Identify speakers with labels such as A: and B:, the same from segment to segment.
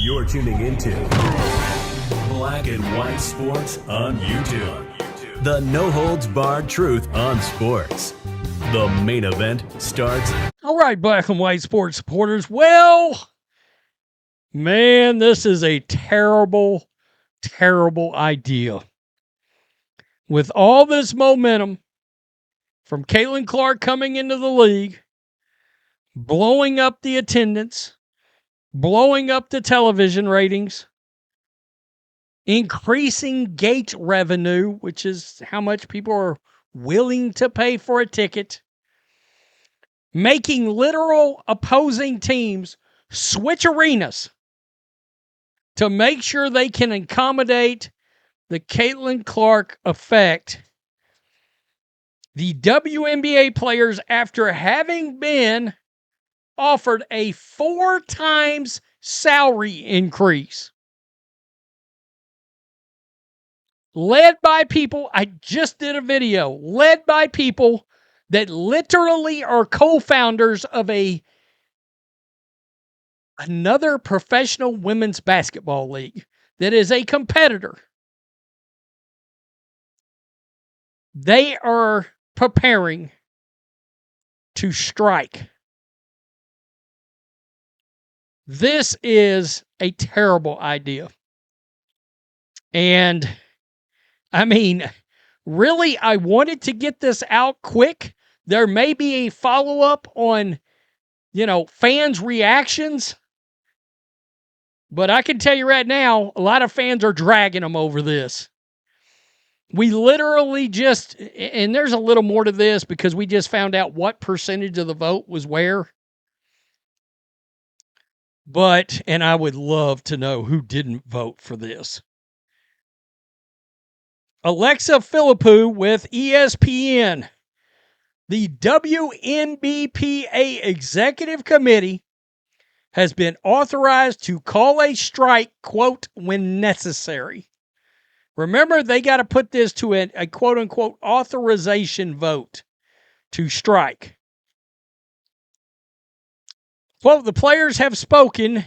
A: You're tuning into Black and White Sports on YouTube. The no-holds-barred truth on sports. The main event starts.
B: All right, Black and White Sports supporters. Well, man, this is a terrible, terrible idea. With all this momentum from Caitlin Clark coming into the league, blowing up the attendance, blowing up the television ratings, increasing gate revenue, which is how much people are willing to pay for a ticket, making literal opposing teams switch arenas to make sure they can accommodate the Caitlin Clark effect. The WNBA players, after having been offered a 4 times salary increase, led by people, I just did a video, led by people that literally are co-founders of another professional women's basketball league that is a competitor. They are preparing to strike. This is a terrible idea. And I mean, really, I wanted to get this out quick. There may be a follow-up on, fans' reactions. But I can tell you right now, a lot of fans are dragging them over this. We literally just, and there's a little more to this because we just found out what percentage of the vote was where. But, and I would love to know who didn't vote for this. Alexa Philippou with ESPN. The WNBPA Executive Committee has been authorized to call a strike, quote, when necessary. Remember, they got to put this to a quote-unquote authorization vote to strike. Quote, the players have spoken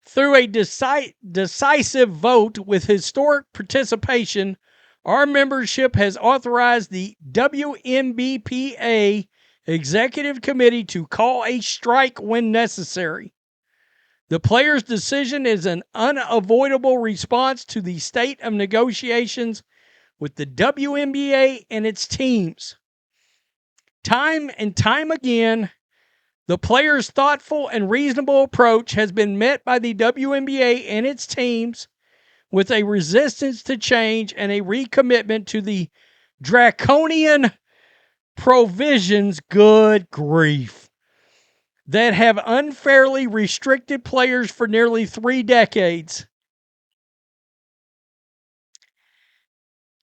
B: through a decisive vote with historic participation. Our membership has authorized the WNBPA Executive Committee to call a strike when necessary. The players' decision is an unavoidable response to the state of negotiations with the WNBA and its teams. Time and time again, the players' thoughtful and reasonable approach has been met by the WNBA and its teams with a resistance to change and a recommitment to the draconian provisions, good grief, that have unfairly restricted players for nearly 3 decades.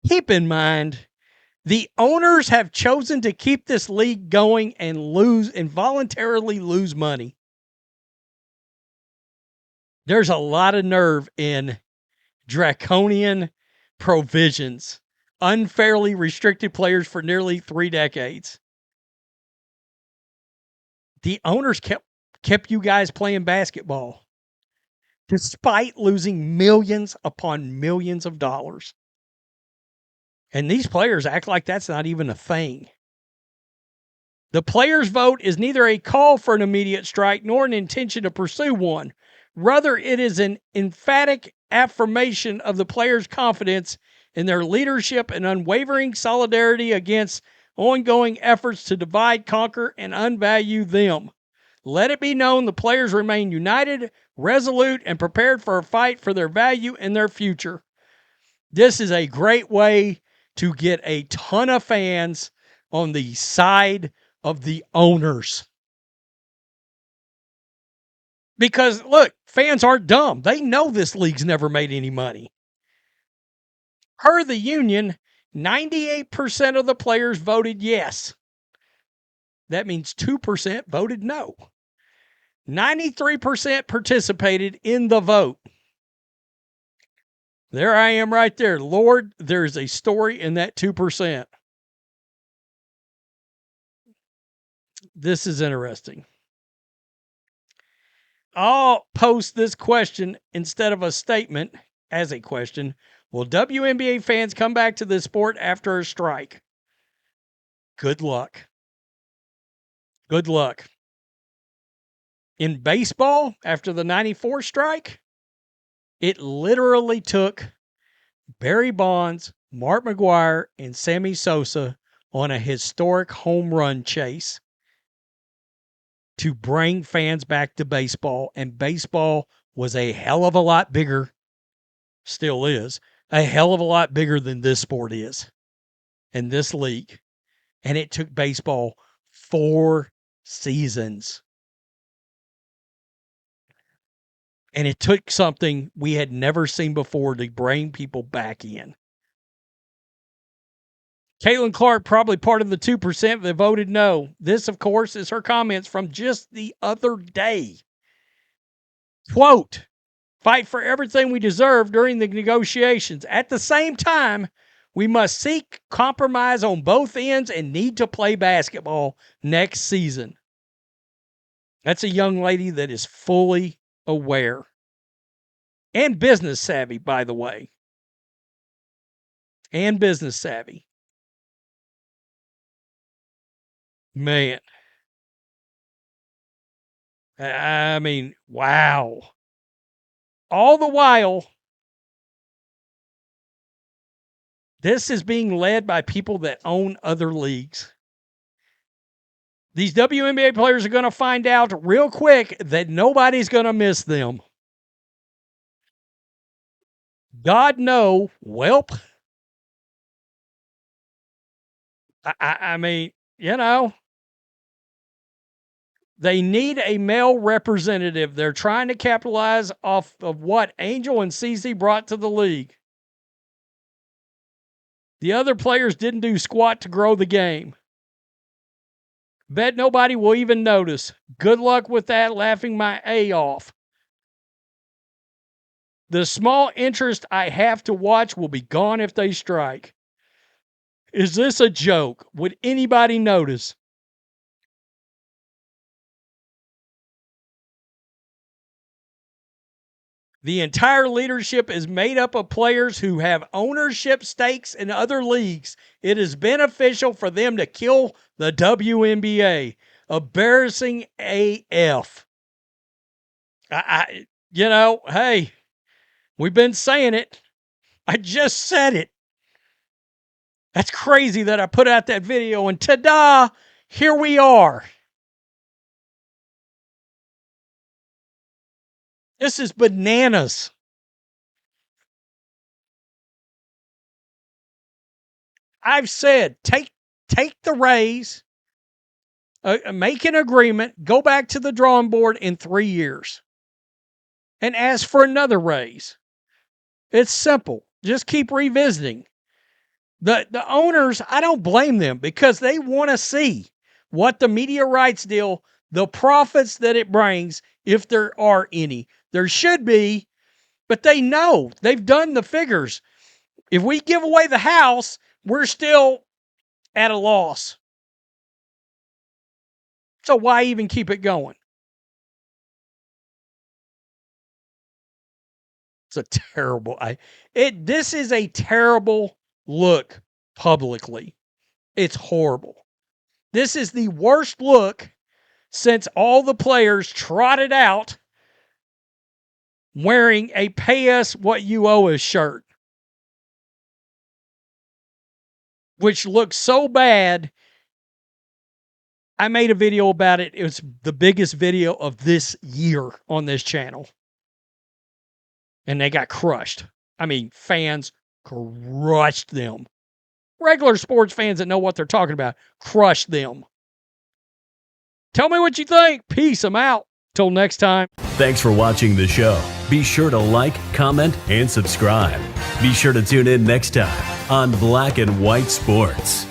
B: Keep in mind, the owners have chosen to keep this league going and voluntarily lose money. There's a lot of nerve in draconian provisions, unfairly restricted players for nearly 3 decades. The owners kept you guys playing basketball despite losing millions upon millions of dollars. And these players act like that's not even a thing. The players' vote is neither a call for an immediate strike nor an intention to pursue one. Rather, it is an emphatic affirmation of the players' confidence in their leadership and unwavering solidarity against ongoing efforts to divide, conquer, and unvalue them. Let it be known the players remain united, resolute, and prepared for a fight for their value and their future. This is a great way to get a ton of fans on the side of the owners. Because, look, fans aren't dumb. They know this league's never made any money. Per the union, 98% of the players voted yes. That means 2% voted no. 93% participated in the vote. There I am right there. Lord, there's a story in that 2%. This is interesting. I'll post this question instead of a statement as a question. Will WNBA fans come back to this sport after a strike? Good luck. Good luck. In baseball, after the 94 strike, it literally took Barry Bonds, Mark McGwire, and Sammy Sosa on a historic home run chase to bring fans back to baseball. And baseball was a hell of a lot bigger, still is, a hell of a lot bigger than this sport is and this league. And it took baseball 4 seasons. And it took something we had never seen before to bring people back in. Caitlin Clark, probably part of the 2% that voted no. This, of course, is her comments from just the other day. Quote, fight for everything we deserve during the negotiations. At the same time, we must seek compromise on both ends and need to play basketball next season. That's a young lady that is fully aware and business savvy, by the way. And business savvy. Man. I mean, wow. All the while, this is being led by people that own other leagues. These WNBA players are going to find out real quick that nobody's going to miss them. God no, welp. I mean, you know, they need a male representative. They're trying to capitalize off of what Angel and CeCe brought to the league. The other players didn't do squat to grow the game. Bet nobody will even notice. Good luck with that, laughing my A off. The small interest I have to watch will be gone if they strike. Is this a joke? Would anybody notice? The entire leadership is made up of players who have ownership stakes in other leagues. It is beneficial for them to kill the WNBA. Embarrassing AF. Hey, we've been saying it. I just said it. That's crazy that I put out that video and ta-da, here we are. This is bananas. I've said, take the raise, make an agreement, go back to the drawing board in 3 years and ask for another raise. It's simple. Just keep revisiting. The owners, I don't blame them because they want to see what the media rights deal, the profits that it brings, if there are any. There should be, but they know. They've done the figures. If we give away the house, we're still at a loss. So why even keep it going? It's a terrible. This is a terrible look publicly. It's horrible. This is the worst look since all the players trotted out wearing a pay us what you owe us shirt, which looks so bad. I made a video about it. It was the biggest video of this year on this channel. And they got crushed. I mean, fans crushed them. Regular sports fans that know what they're talking about, crushed them. Tell me what you think. Peace. I'm out. Till next time.
A: Thanks for watching the show. Be sure to like, comment, and subscribe. Be sure to tune in next time on Black and White Sports.